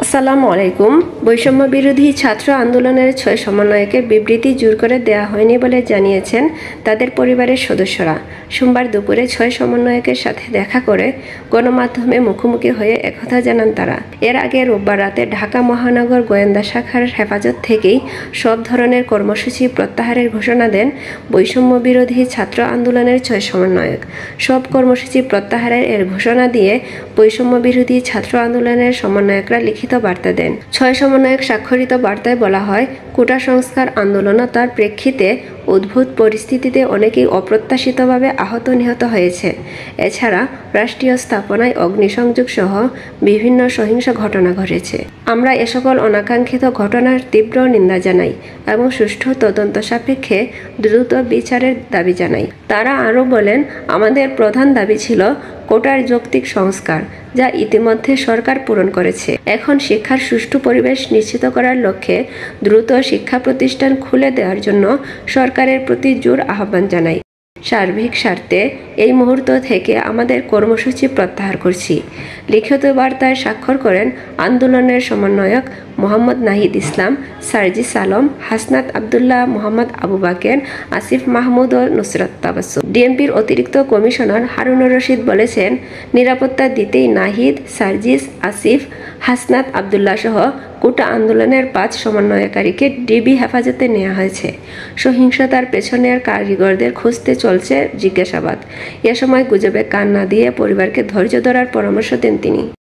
আসসালামু আলাইকুম। বৈষম্য বিরোধী ছাত্র আন্দোলনের ৬ সমন্বয়কে বিবৃতি জোর করে দেওয়া হয়নি বলে জানিয়েছেন তাদের পরিবারের সদস্যরা। সোমবার দুপুরে ৬ সমন্বয়কের সাথে দেখা করে গণমাধ্যমে মুখোমুখি হয়ে একথা জানান তারা। এর আগে রোববার রাতে ঢাকা মহানগর গোয়েন্দা শাখার হেফাজত থেকেই সব ধরনের কর্মসূচি প্রত্যাহারের ঘোষণা দেন বৈষম্য বিরোধী ছাত্র আন্দোলনের ৬ সমন্বয়ক। সব কর্মসূচি প্রত্যাহারের ঘোষণা দিয়ে বৈষম্য বিরোধী ছাত্র আন্দোলনের সমন্বয়করা লিখিত বার্তা দেন। ৬ সমন্বয়ক স্বাক্ষরিত বার্তায় বলা হয়, কোটা সংস্কার আন্দোলনতার প্রেক্ষিতে উদ্ভূত পরিস্থিতিতে অনেকেই অপ্রত্যাশিতভাবে আহত নিহত হয়েছে। এছাড়া রাষ্ট্রীয় স্থাপনায় অগ্নিসংযোগ সহ বিভিন্ন সহিংস ঘটনা ঘটেছে। আমরা এ সকল অনাকাঙ্ক্ষিত ঘটনার তীব্র নিন্দা জানাই এবং সুষ্ঠু তদন্ত সাপেক্ষে দ্রুত বিচারের দাবি জানাই। তারা আরও বলেন, আমাদের প্রধান দাবি ছিল কোটার যৌক্তিক সংস্কার, যা ইতিমধ্যে সরকার পূরণ করেছে। এখন শিক্ষার সুষ্ঠু পরিবেশ নিশ্চিত করার লক্ষ্যে দ্রুত শিক্ষা প্রতিষ্ঠান খুলে দেওয়ার জন্য সরকারের প্রতি জোর আহ্বান জানাই। সার্বিক স্বার্থে এই মুহূর্ত থেকে আমাদের কর্মসূচি প্রত্যাহার করছি। লিখিত বার্তায় স্বাক্ষর করেন আন্দোলনের সমন্বয়ক মোহাম্মদ নাহিদ ইসলাম, সার্জিস আলম, হাসনাত আবদুল্লাহ, মোহাম্মদ আবু বাকের, আসিফ মাহমুদ ও নুসরাত তাবাসসুম। ডিএমপির অতিরিক্ত কমিশনার হারুনুর রশিদ বলেছেন, নিরাপত্তা দিতেই নাহিদ, সার্জিস, আসিফ, হাসনাত আবদুল্লাহ সহ কোটা আন্দোলনের ৫ সমন্বয়কারীকে ডিবি হেফাজতে নেওয়া হয়েছে। সহিংসতার পেছনের কারিগরদের খুঁজতে চলছে জিজ্ঞাসাবাদ। এ সময় গুজবে কান না দিয়ে পরিবারকে ধৈর্য ধরার পরামর্শ দেন তিনি।